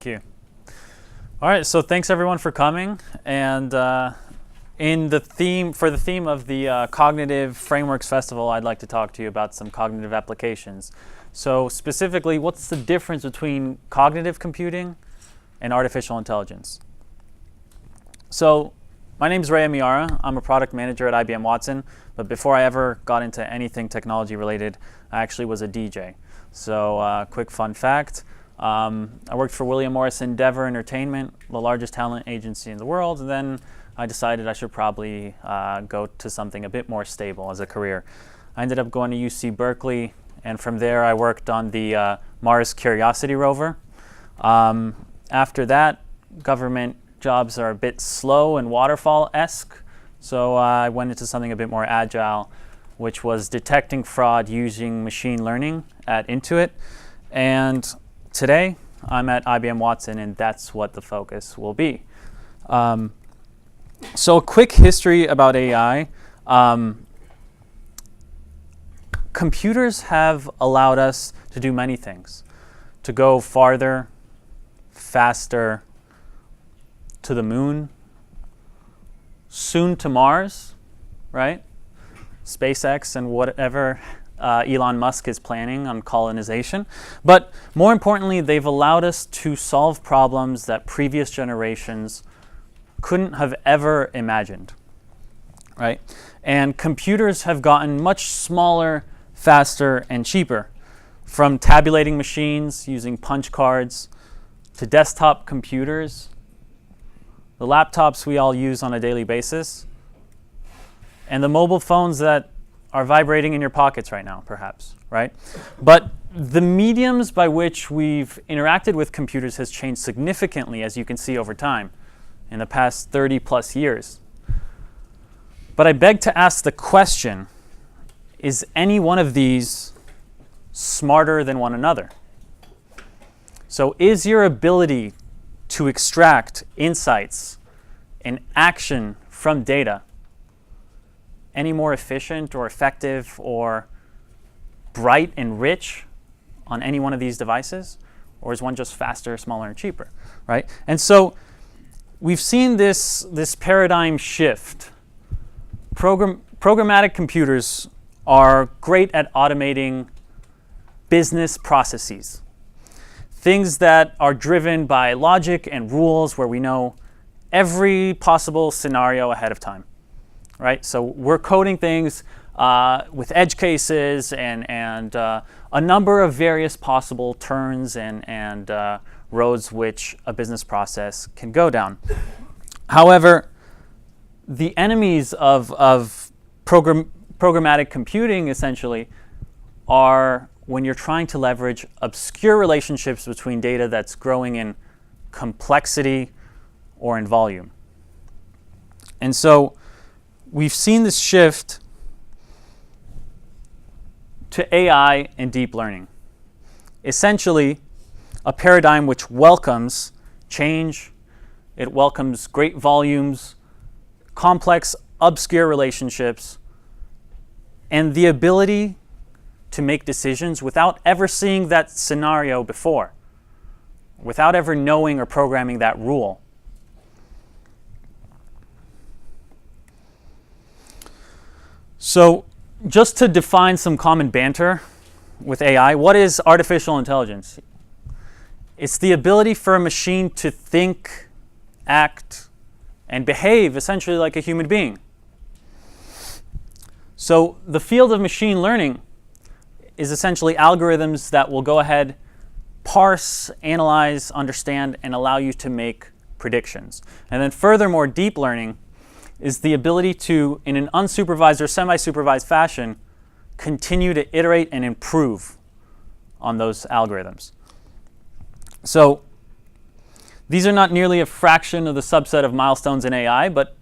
Thank you. All right, so thanks everyone for coming. And for the theme of the Cognitive Frameworks Festival, I'd like to talk to you about some cognitive applications. So specifically, what's the difference between cognitive computing and artificial intelligence? So my name is Reah Miyara. I'm a product manager at IBM Watson, but before I ever got into anything technology related, I actually was a DJ. So quick fun fact. I worked for William Morris Endeavor Entertainment, the largest talent agency in the world, and then I decided I should probably go to something a bit more stable as a career. I ended up going to UC Berkeley, and from there I worked on the Mars Curiosity rover. After that, government jobs are a bit slow and waterfall-esque, so I went into something a bit more agile, which was detecting fraud using machine learning at Intuit. And today, I'm at IBM Watson, and that's what the focus will be. So a quick history about AI. Computers have allowed us to do many things, to go farther, faster, to the moon, soon to Mars, right? SpaceX and whatever Elon Musk is planning on colonization. But more importantly, they've allowed us to solve problems that previous generations couldn't have ever imagined, right? And computers have gotten much smaller, faster, and cheaper. From tabulating machines using punch cards to desktop computers, the laptops we all use on a daily basis, and the mobile phones that are vibrating in your pockets right now, perhaps, right? But the mediums by which we've interacted with computers has changed significantly, as you can see over time, in the past 30 plus years. But I beg to ask the question, is any one of these smarter than one another? So is your ability to extract insights and action from data any more efficient or effective or bright and rich on any one of these devices? Or is one just faster, smaller, and cheaper, right? And so we've seen this paradigm shift. Programmatic computers are great at automating business processes. Things that are driven by logic and rules where we know every possible scenario ahead of time, right? So we're coding things with edge cases and a number of various possible turns and roads which a business process can go down. However, the enemies of programmatic computing essentially are when you're trying to leverage obscure relationships between data that's growing in complexity or in volume. And so we've seen this shift to AI and deep learning. Essentially, a paradigm which welcomes change, it welcomes great volumes, complex, obscure relationships, and the ability to make decisions without ever seeing that scenario before, without ever knowing or programming that rule. So just to define some common banter with AI, what is artificial intelligence? It's the ability for a machine to think, act, and behave essentially like a human being. So the field of machine learning is essentially algorithms that will go ahead, parse, analyze, understand, and allow you to make predictions. And then furthermore, deep learning is the ability to, in an unsupervised or semi-supervised fashion, continue to iterate and improve on those algorithms. So these are not nearly a fraction of the subset of milestones in AI, but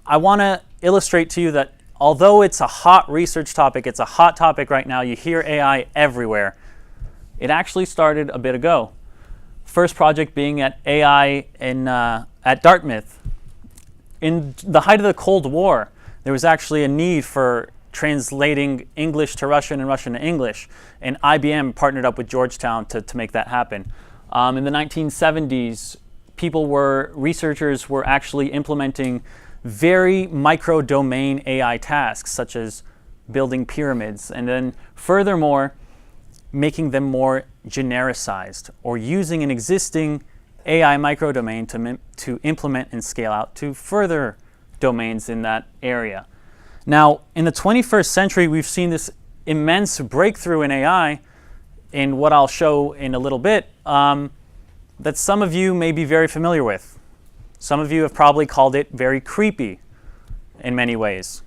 I want to illustrate to you that although it's a hot research topic, it's a hot topic right now, you hear AI everywhere, it actually started a bit ago. First project being at AI at Dartmouth. In the height of the Cold War, there was actually a need for translating English to Russian and Russian to English, and IBM partnered up with Georgetown to make that happen. In the 1970s, researchers were actually implementing very micro-domain AI tasks, such as building pyramids, and then furthermore, making them more genericized, or using an existing AI microdomain to implement and scale out to further domains in that area. Now, in the 21st century, we've seen this immense breakthrough in AI, in what I'll show in a little bit, that some of you may be very familiar with. Some of you have probably called it very creepy in many ways.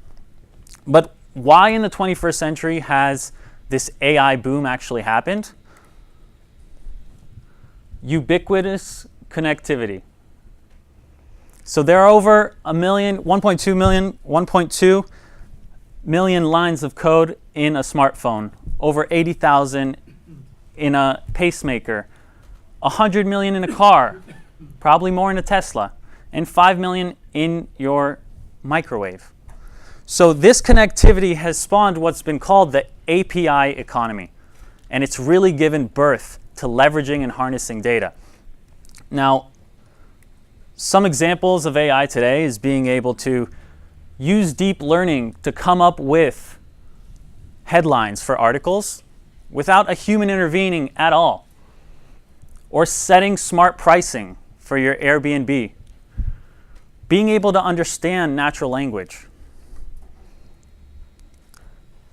But why in the 21st century has this AI boom actually happened? Ubiquitous connectivity. So there are over 1.2 million lines of code in a smartphone, over 80,000 in a pacemaker, 100 million in a car, probably more in a Tesla, and 5 million in your microwave. So this connectivity has spawned what's been called the API economy, and it's really given birth to leveraging and harnessing data. Now, some examples of AI today is being able to use deep learning to come up with headlines for articles without a human intervening at all, or setting smart pricing for your Airbnb, being able to understand natural language,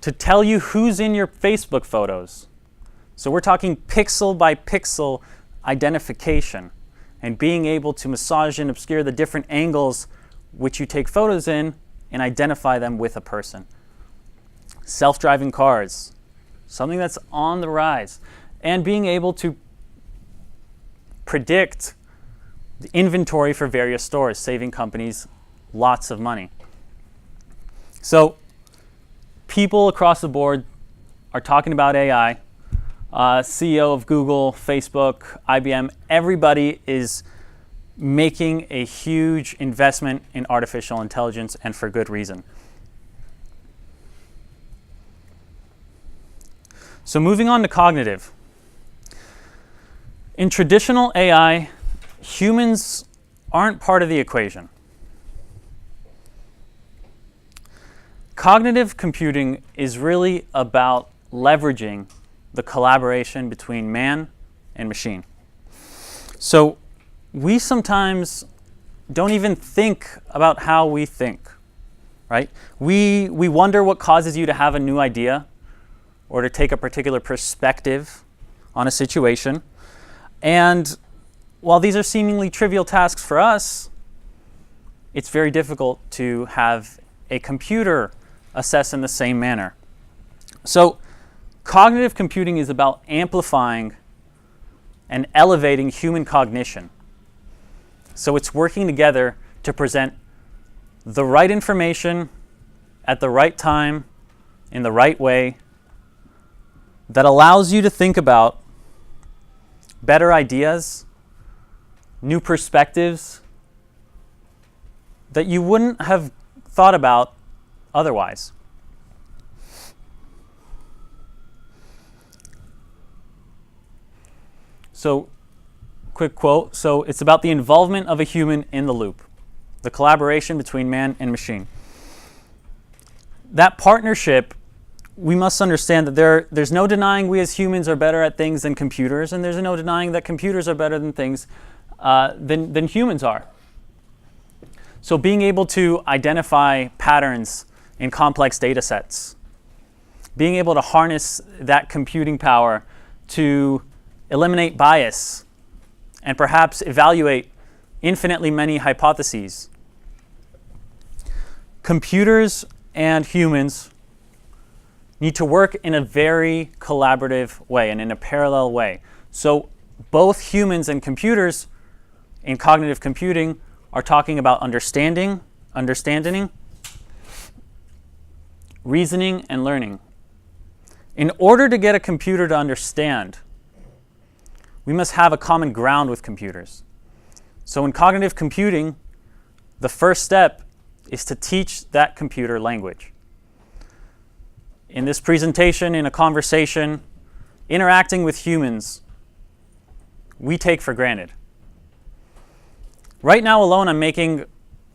to tell you who's in your Facebook photos. So we're talking pixel by pixel identification, and being able to massage and obscure the different angles which you take photos in and identify them with a person. Self-driving cars, something that's on the rise, and being able to predict the inventory for various stores, saving companies lots of money. So people across the board are talking about AI. CEO of Google, Facebook, IBM, everybody is making a huge investment in artificial intelligence, and for good reason. So moving on to cognitive. In traditional AI, humans aren't part of the equation. Cognitive computing is really about leveraging the collaboration between man and machine. So we sometimes don't even think about how we think, right? We wonder what causes you to have a new idea or to take a particular perspective on a situation. And while these are seemingly trivial tasks for us, it's very difficult to have a computer assess in the same manner. So cognitive computing is about amplifying and elevating human cognition. So it's working together to present the right information at the right time, in the right way, that allows you to think about better ideas, new perspectives that you wouldn't have thought about otherwise. So, quick quote. So it's about the involvement of a human in the loop, the collaboration between man and machine. That partnership, we must understand that there's no denying we as humans are better at things than computers, and there's no denying that computers are better than things than humans are. So being able to identify patterns in complex data sets, being able to harness that computing power to eliminate bias and perhaps evaluate infinitely many hypotheses. Computers and humans need to work in a very collaborative way and in a parallel way. So both humans and computers in cognitive computing are talking about understanding, reasoning, and learning. In order to get a computer to understand, we must have a common ground with computers. So in cognitive computing, the first step is to teach that computer language. In this presentation, in a conversation, interacting with humans, we take for granted. Right now alone, I'm making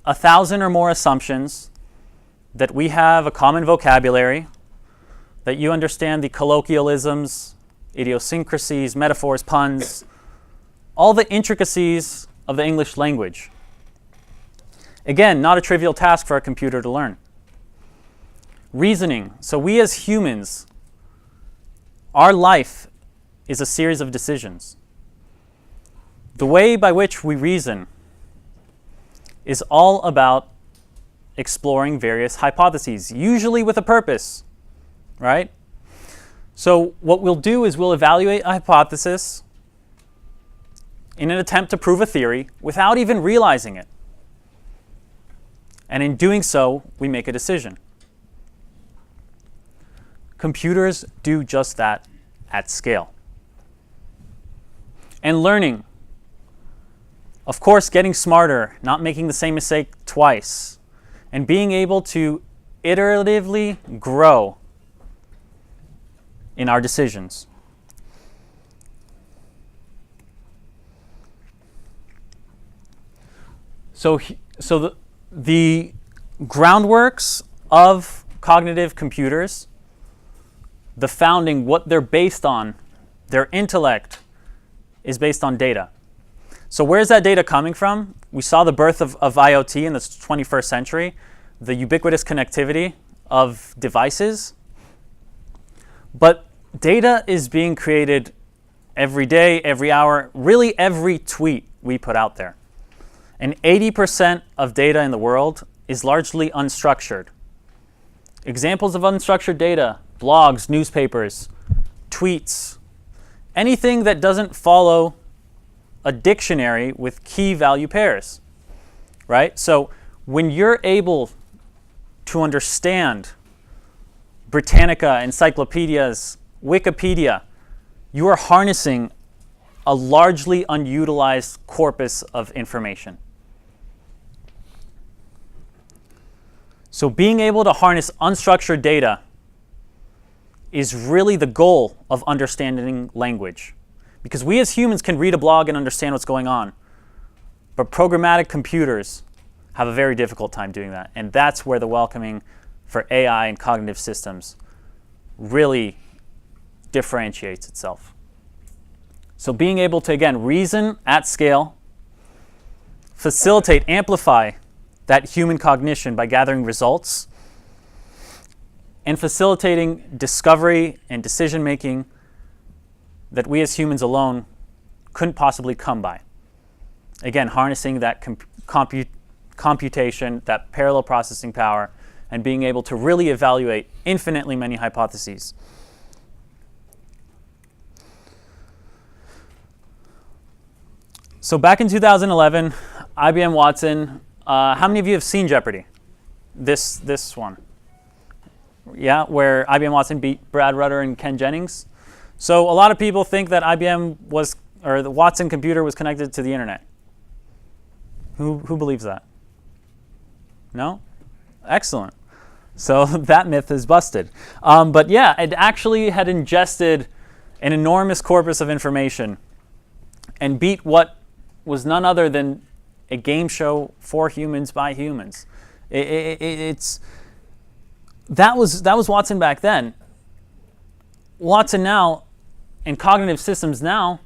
1,000 or more assumptions that we have a common vocabulary, that you understand the colloquialisms, idiosyncrasies, metaphors, puns, all the intricacies of the English language. Again, not a trivial task for a computer to learn. Reasoning. So we as humans, our life is a series of decisions. The way by which we reason is all about exploring various hypotheses, usually with a purpose, right? So what we'll do is we'll evaluate a hypothesis in an attempt to prove a theory without even realizing it. And in doing so, we make a decision. Computers do just that at scale. And learning. Of course, getting smarter, not making the same mistake twice, and being able to iteratively grow in our decisions. So the groundworks of cognitive computers, the founding, what they're based on, their intellect, is based on data. So where's that data coming from? We saw the birth of IoT in the 21st century, the ubiquitous connectivity of devices. But data is being created every day, every hour, really every tweet we put out there. And 80% of data in the world is largely unstructured. Examples of unstructured data: blogs, newspapers, tweets, anything that doesn't follow a dictionary with key value pairs, right? So when you're able to understand Britannica, encyclopedias, Wikipedia, you are harnessing a largely unutilized corpus of information. So being able to harness unstructured data is really the goal of understanding language. Because we as humans can read a blog and understand what's going on. But programmatic computers have a very difficult time doing that. And that's where the welcoming for AI and cognitive systems really differentiates itself. So being able to, again, reason at scale, facilitate, amplify that human cognition by gathering results, and facilitating discovery and decision-making that we as humans alone couldn't possibly come by. Again, harnessing that computation, that parallel processing power, and being able to really evaluate infinitely many hypotheses. So back in 2011, IBM Watson, how many of you have seen Jeopardy? This one. Yeah, where IBM Watson beat Brad Rutter and Ken Jennings. So a lot of people think that the Watson computer was connected to the internet. Who believes that? No? Excellent. So that myth is busted. But yeah, it actually had ingested an enormous corpus of information and beat what was none other than a game show for humans by humans. That was Watson back then. Watson now and cognitive systems now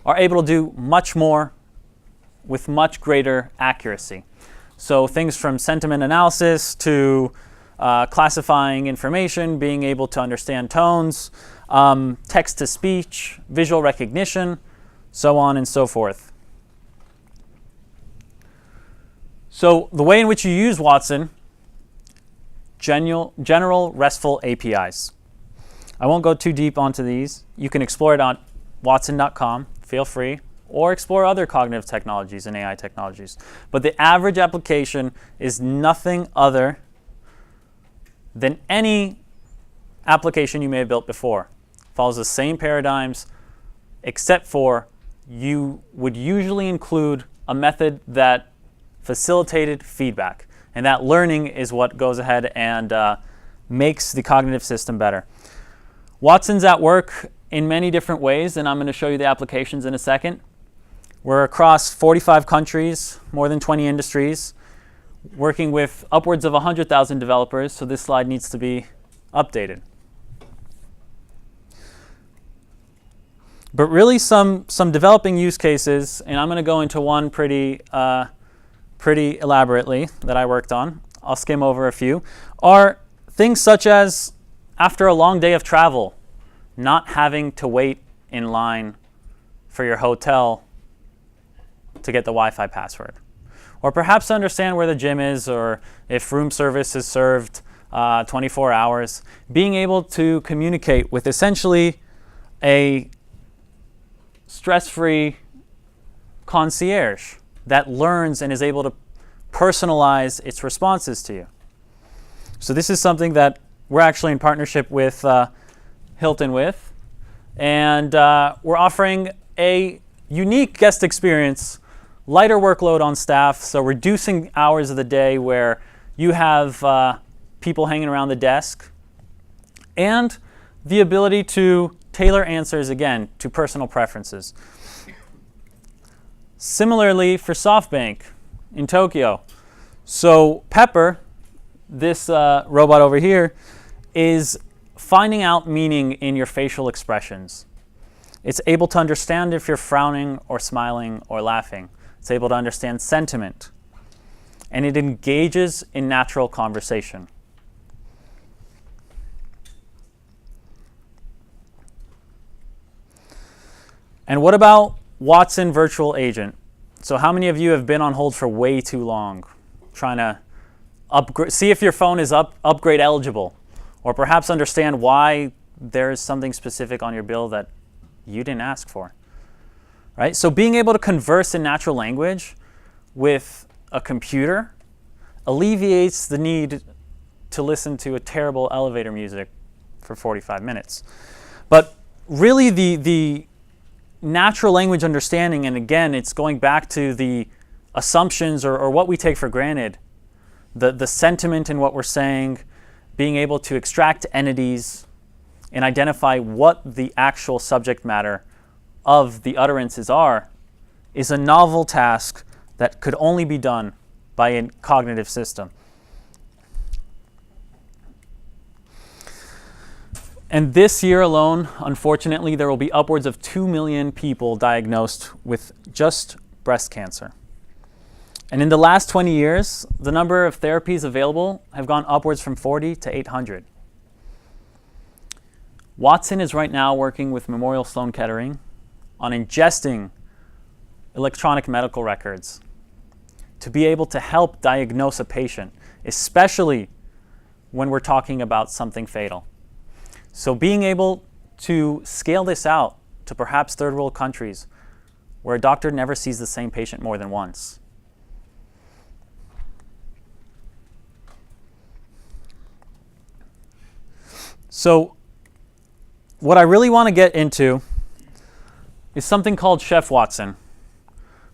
are able to do much more with much greater accuracy. So things from sentiment analysis to classifying information, being able to understand tones, text-to-speech, visual recognition, so on and so forth. So the way in which you use Watson, general RESTful APIs. I won't go too deep onto these. You can explore it on watson.com, feel free, or explore other cognitive technologies and AI technologies. But the average application is nothing other than any application you may have built before. Follows the same paradigms, except for you would usually include a method that facilitated feedback. And that learning is what goes ahead and makes the cognitive system better. Watson's at work in many different ways, and I'm going to show you the applications in a second. We're across 45 countries, more than 20 industries, working with upwards of 100,000 developers, so this slide needs to be updated. But really some developing use cases, and I'm going to go into one pretty elaborately that I worked on. I'll skim over a few, are things such as after a long day of travel, not having to wait in line for your hotel to get the Wi-Fi password. Or perhaps understand where the gym is, or if room service is served 24 hours. Being able to communicate with essentially a stress-free concierge that learns and is able to personalize its responses to you. So this is something that we're actually in partnership with Hilton with, and we're offering a unique guest experience, lighter workload on staff, so reducing hours of the day where you have people hanging around the desk, and the ability to tailor answers, again, to personal preferences. Similarly for SoftBank in Tokyo. So Pepper, this robot over here, is finding out meaning in your facial expressions. It's able to understand if you're frowning or smiling or laughing. It's able to understand sentiment. And it engages in natural conversation. And what about Watson Virtual Agent? So how many of you have been on hold for way too long, trying to see if your phone is upgrade eligible, or perhaps understand why there is something specific on your bill that you didn't ask for, right? So being able to converse in natural language with a computer alleviates the need to listen to a terrible elevator music for 45 minutes. But really the natural language understanding, and again, it's going back to the assumptions or what we take for granted, the sentiment in what we're saying, being able to extract entities and identify what the actual subject matter of the utterances are, is a novel task that could only be done by a cognitive system. And this year alone, unfortunately, there will be upwards of 2 million people diagnosed with just breast cancer. And in the last 20 years, the number of therapies available have gone upwards from 40 to 800. Watson is right now working with Memorial Sloan Kettering on ingesting electronic medical records to be able to help diagnose a patient, especially when we're talking about something fatal. So being able to scale this out to perhaps third world countries where a doctor never sees the same patient more than once. So what I really want to get into is something called Chef Watson,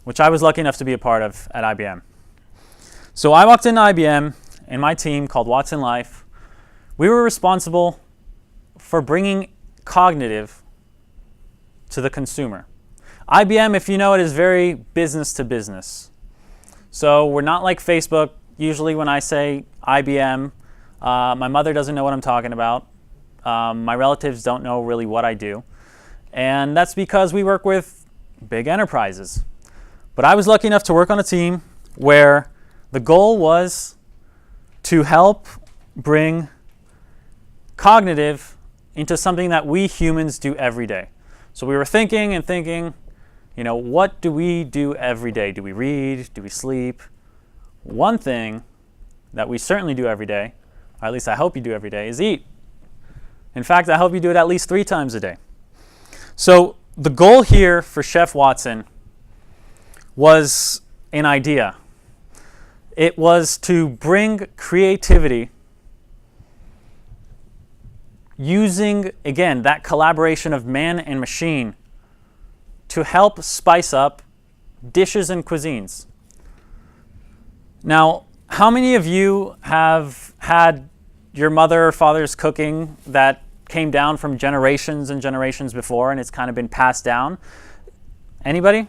which I was lucky enough to be a part of at IBM. So I walked into IBM and my team called Watson Life. We were responsible for bringing cognitive to the consumer. IBM, if you know it, is very business to business. So we're not like Facebook. Usually when I say IBM, my mother doesn't know what I'm talking about. My relatives don't know really what I do. And that's because we work with big enterprises. But I was lucky enough to work on a team where the goal was to help bring cognitive into something that we humans do every day. So we were thinking, what do we do every day? Do we read? Do we sleep? One thing that we certainly do every day, or at least I hope you do every day, is eat. In fact, I hope you do it at least 3 times a day. So the goal here for Chef Watson was an idea. It was to bring creativity using, again, that collaboration of man and machine to help spice up dishes and cuisines. Now, how many of you have had your mother or father's cooking that came down from generations and generations before and it's kind of been passed down? Anybody?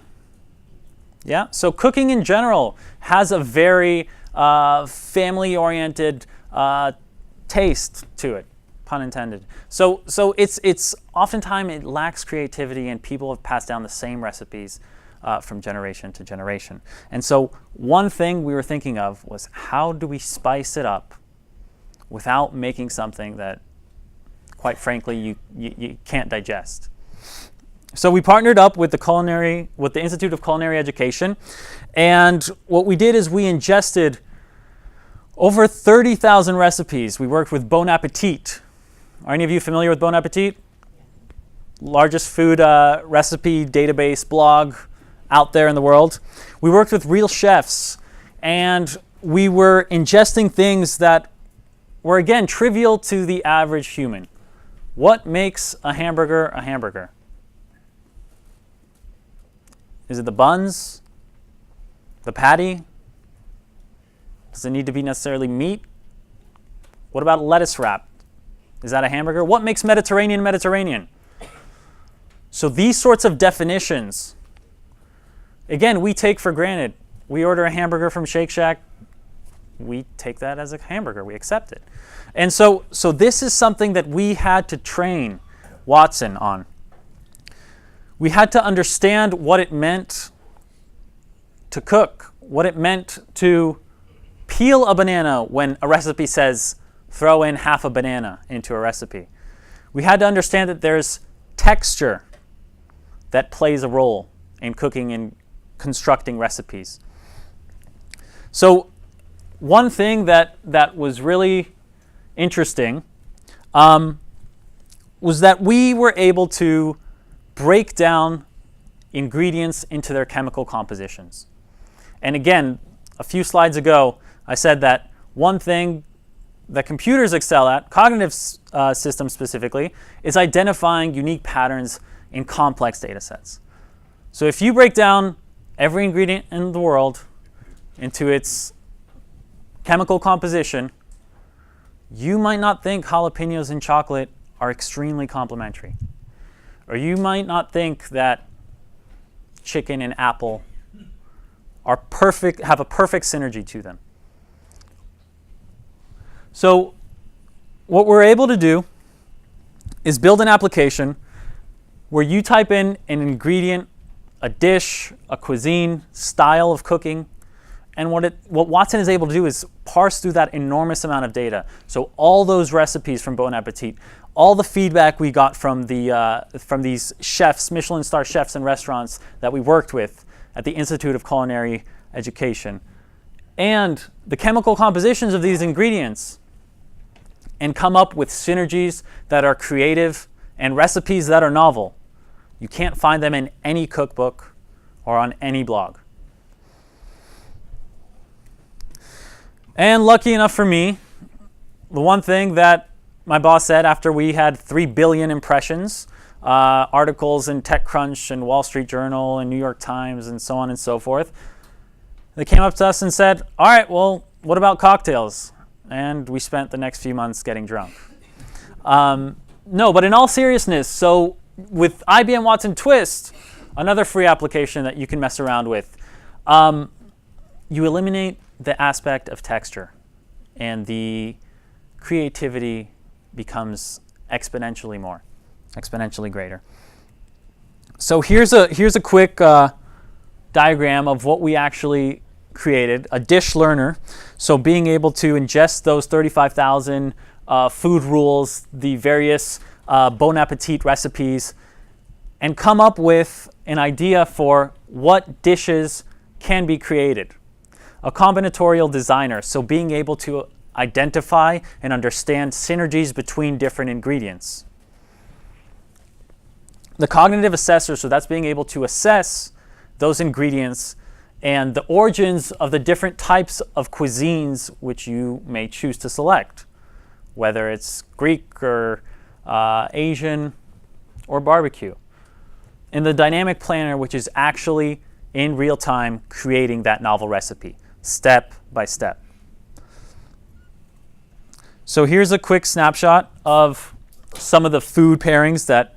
Yeah, so cooking in general has a very family-oriented taste to it, pun intended. So it's oftentimes it lacks creativity, and people have passed down the same recipes from generation to generation. And so one thing we were thinking of was, how do we spice it up without making something that, quite frankly, you can't digest? So we partnered up with the Institute of Culinary Education, and what we did is we ingested over 30,000 recipes. We worked with Bon Appetit. Are any of you familiar with Bon Appetit? Largest food recipe database blog out there in the world. We worked with real chefs, and we were ingesting things that were, again, trivial to the average human. What makes a hamburger a hamburger? Is it the buns? The patty? Does it need to be necessarily meat? What about lettuce wrap? Is that a hamburger? What makes Mediterranean Mediterranean? So these sorts of definitions, again, we take for granted. We order a hamburger from Shake Shack. We take that as a hamburger. We accept it. And so this is something that we had to train Watson on. We had to understand what it meant to cook, what it meant to peel a banana when a recipe says throw in half a banana into a recipe. We had to understand that there's texture that plays a role in cooking and constructing recipes. So one thing that was really interesting was that we were able to break down ingredients into their chemical compositions. And again, a few slides ago, I said that one thing that computers excel at, cognitive systems specifically, is identifying unique patterns in complex data sets. So if you break down every ingredient in the world into its chemical composition, you might not think jalapenos and chocolate are extremely complementary. Or you might not think that chicken and apple are perfect, have a perfect synergy to them. So what we're able to do is build an application where you type in an ingredient, a dish, a cuisine, style of cooking, and what Watson is able to do is parse through that enormous amount of data. So all those recipes from Bon Appetit, all the feedback we got from these chefs, Michelin star chefs and restaurants that we worked with at the Institute of Culinary Education, and the chemical compositions of these ingredients, and come up with synergies that are creative and recipes that are novel. You can't find them in any cookbook or on any blog. And lucky enough for me, the one thing that my boss said after we had 3 billion impressions, articles in TechCrunch and Wall Street Journal and New York Times and so on and so forth, they came up to us and said, all right, well, what about cocktails? And we spent the next few months getting drunk. No, but in all seriousness, so with IBM Watson Twist, another free application that you can mess around with, you eliminate the aspect of texture, and the creativity becomes exponentially greater. So here's a quick diagram of what we actually created, a dish learner. So being able to ingest those 35,000 food rules, the various Bon Appetit recipes, and come up with an idea for what dishes can be created. A combinatorial designer, so being able to identify and understand synergies between different ingredients. The cognitive assessor, so that's being able to assess those ingredients and the origins of the different types of cuisines which you may choose to select, whether it's Greek or Asian or barbecue. And the dynamic planner, which is actually in real time creating that novel recipe, step by step. So here's a quick snapshot of some of the food pairings that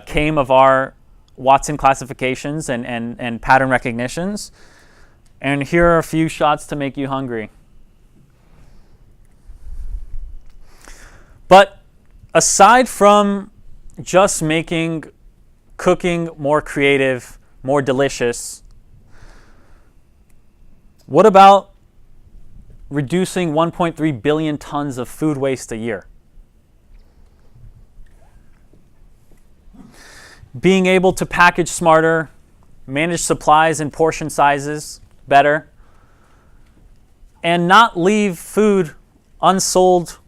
came of our Watson classifications and pattern recognitions. And here are a few shots to make you hungry. But aside from just making cooking more creative, more delicious, what about reducing 1.3 billion tons of food waste a year? Being able to package smarter, manage supplies and portion sizes better, and not leave food unsold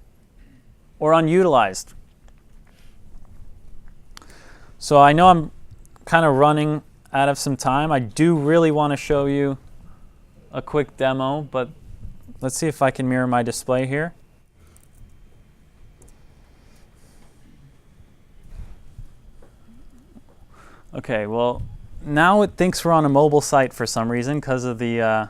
or unutilized. So I know I'm kind of running out of some time. I do really want to show you a quick demo, but let's see if I can mirror my display here. Okay, well, now it thinks we're on a mobile site for some reason because of the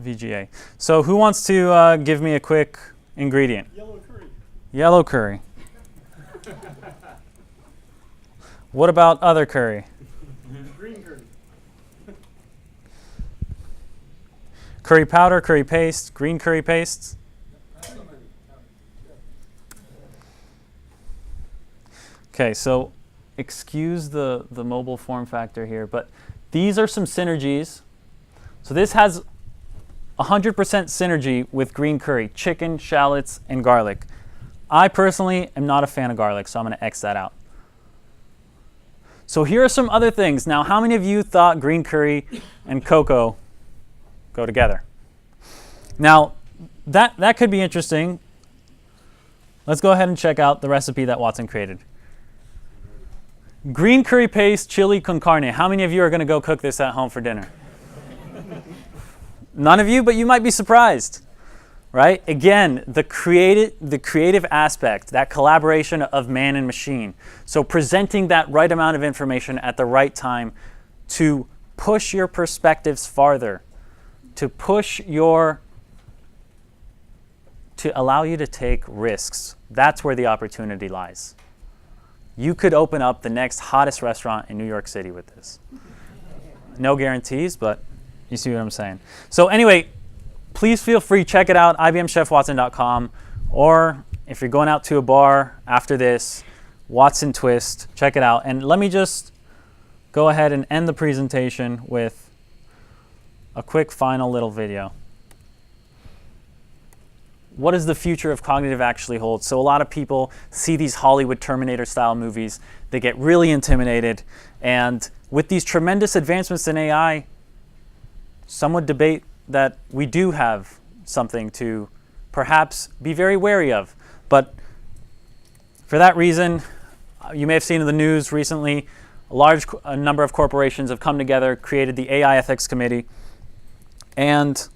VGA. So who wants to give me a quick ingredient? Yellow curry. Yellow curry. What about other curry? Green curry. Curry powder, curry paste, green curry paste. Okay, so excuse the mobile form factor here, but these are some synergies. So this has 100% synergy with green curry, chicken, shallots, and garlic. I personally am not a fan of garlic, so I'm going to X that out. So here are some other things. Now, how many of you thought green curry and cocoa go together? Now, that could be interesting. Let's go ahead and check out the recipe that Watson created. Green curry paste, chili con carne. How many of you are going to go cook this at home for dinner? None of you, but you might be surprised, right? Again, the creative aspect, that collaboration of man and machine. So presenting that right amount of information at the right time to push your perspectives farther, to allow you to take risks. That's where the opportunity lies. You could open up the next hottest restaurant in New York City with this. No guarantees, but you see what I'm saying. So anyway, please feel free, check it out, ibmchefwatson.com, or if you're going out to a bar after this, Watson Twist, check it out. And let me just go ahead and end the presentation with a quick final little video. What does the future of cognitive actually hold? So a lot of people see these Hollywood Terminator style movies, they get really intimidated, and with these tremendous advancements in AI, some would debate that we do have something to perhaps be very wary of. But for that reason, you may have seen in the news recently, a number of corporations have come together, created the AI Ethics Committee, and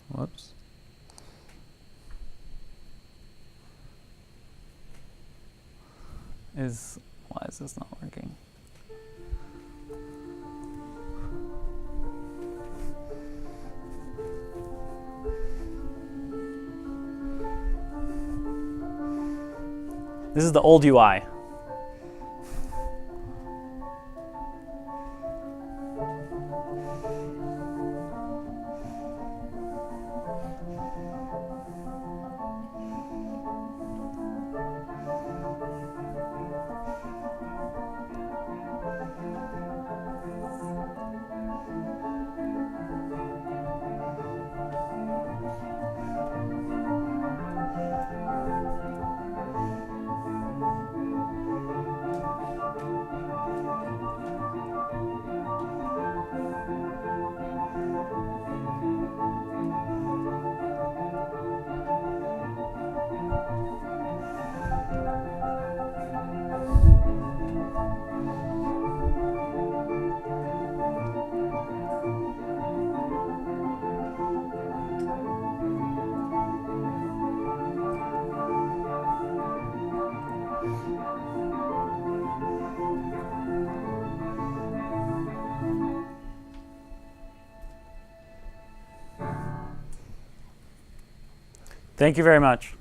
whoops. Why is this not working? This is the old UI. Thank you very much.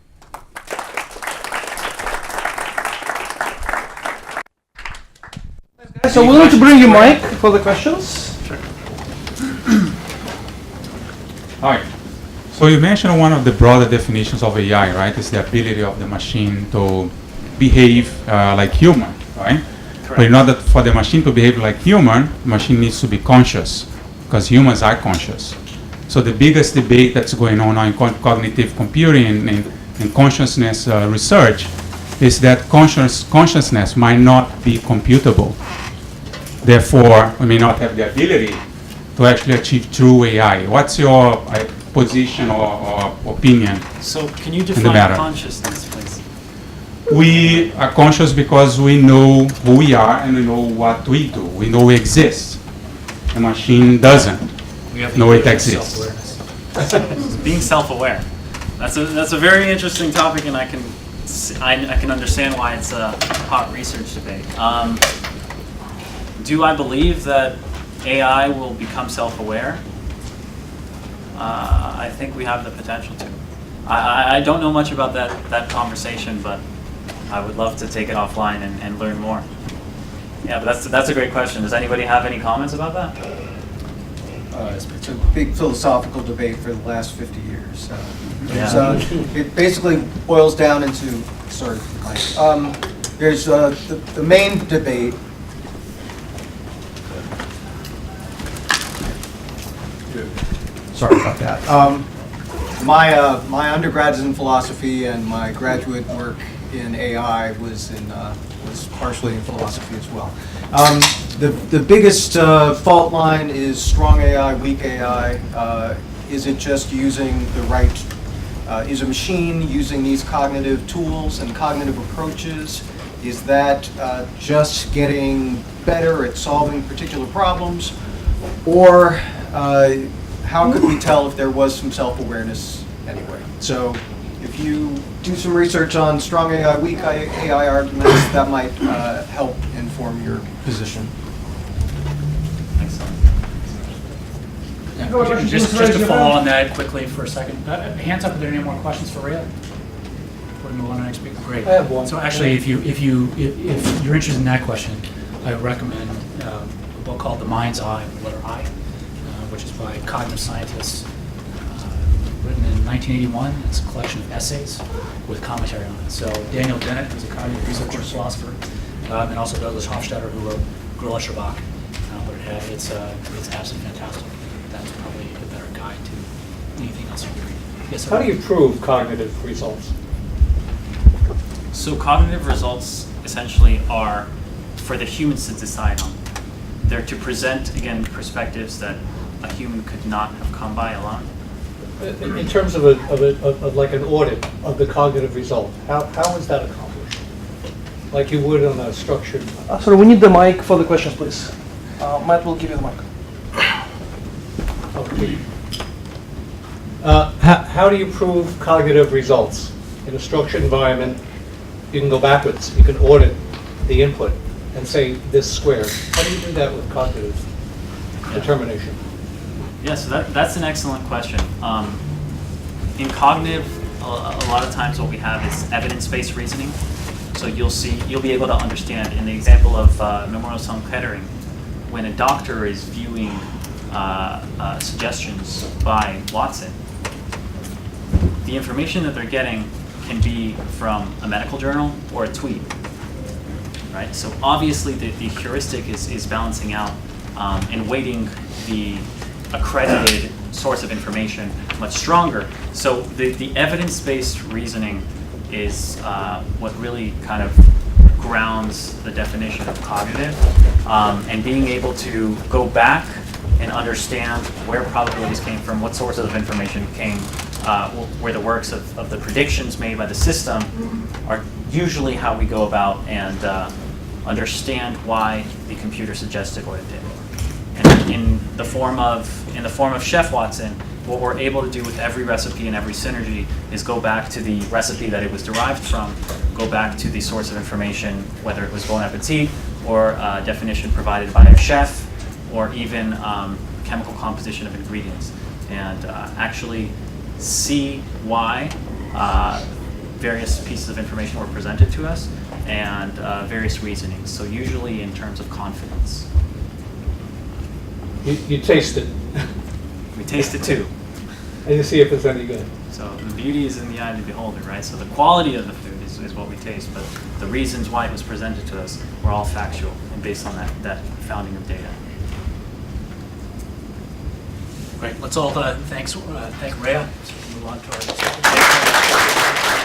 So we're going to bring you mic for the questions. Sure. Hi. So you mentioned one of the broader definitions of AI, right? Is the ability of the machine to behave like human, right? Correct. But in order for the machine to behave like human, the machine needs to be conscious, because humans are conscious. So the biggest debate that's going on now in cognitive computing and consciousness research is that consciousness might not be computable. Therefore, we may not have the ability to actually achieve true AI. What's your position or opinion? So can you the define matter. consciousness, please? We are conscious because we know who we are and we know what we do. We know we exist. The machine doesn't know it exists. Being self-aware. That's a very interesting topic, and I can understand why it's a hot research debate. Do I believe that AI will become self-aware? I think we have the potential to. I don't know much about that conversation, but I would love to take it offline and learn more. Yeah, but that's a great question. Does anybody have any comments about that? It's a big philosophical debate for the last 50 years. It basically boils down into, sorry, Mike. There's the main debate. Sorry about that. My undergrad is in philosophy, and my graduate work in AI was partially in philosophy as well. The biggest fault line is strong AI, weak AI. Is it just using the right? Is a machine using these cognitive tools and cognitive approaches? Is that just getting better at solving particular problems, or how could we tell if there was some self-awareness anyway? So if you do some research on strong AI, weak AI arguments, that might help inform your position. Excellent. Just to follow on that quickly for a second. Hands up, are there any more questions for Reah? Before we move on to the next speaker? Great. I have one. So actually, if you're interested in that question, I recommend a book called The Mind's Eye, the letter I, which is by cognitive scientists, written in 1981. It's a collection of essays with commentary on it. So Daniel Dennett, who's a cognitive researcher and philosopher, and also Douglas Hofstadter, who wrote Gorilla Shabak. It's absolutely fantastic. That's probably a better guide to anything else you can read. Yes, sir? How do you prove cognitive results? So cognitive results essentially are for the humans to decide on. They're to present, again, perspectives that a human could not have come by alone. In terms of like an audit of the cognitive result, how is that accomplished? Like you would on a structured. Sorry, we need the mic for the questions, please. Matt will give you the mic. Okay. How do you prove cognitive results in a structured environment? You can go backwards. You can audit the input and say this squared. How do you do that with cognitive determination? Yeah, so that's an excellent question. In cognitive, a lot of times what we have is evidence-based reasoning. So you'll be able to understand, in the example of Memorial Sloan Kettering, when a doctor is viewing suggestions by Watson, the information that they're getting can be from a medical journal or a tweet, right? So obviously the heuristic is balancing out and weighting the accredited source of information much stronger. So the evidence-based reasoning is what really kind of grounds the definition of cognitive, and being able to go back and understand where probabilities came from, what sources of information came, where the works of the predictions made by the system are usually how we go about and understand why the computer suggested what it did. And in the form of Chef Watson, what we're able to do with every recipe and every synergy is go back to the recipe that it was derived from, go back to the source of information, whether it was Bon Appetit or definition provided by a chef, or even chemical composition of ingredients, and actually see why various pieces of information were presented to us, and various reasonings. So usually in terms of confidence. You taste it, We taste it too. and you see if it's any good. So the beauty is in the eye of the beholder, right? So the quality of the food is what we taste, but the reasons why it was presented to us were all factual and based on that founding of data. Great. Let's all thank Reah. So we can move on to our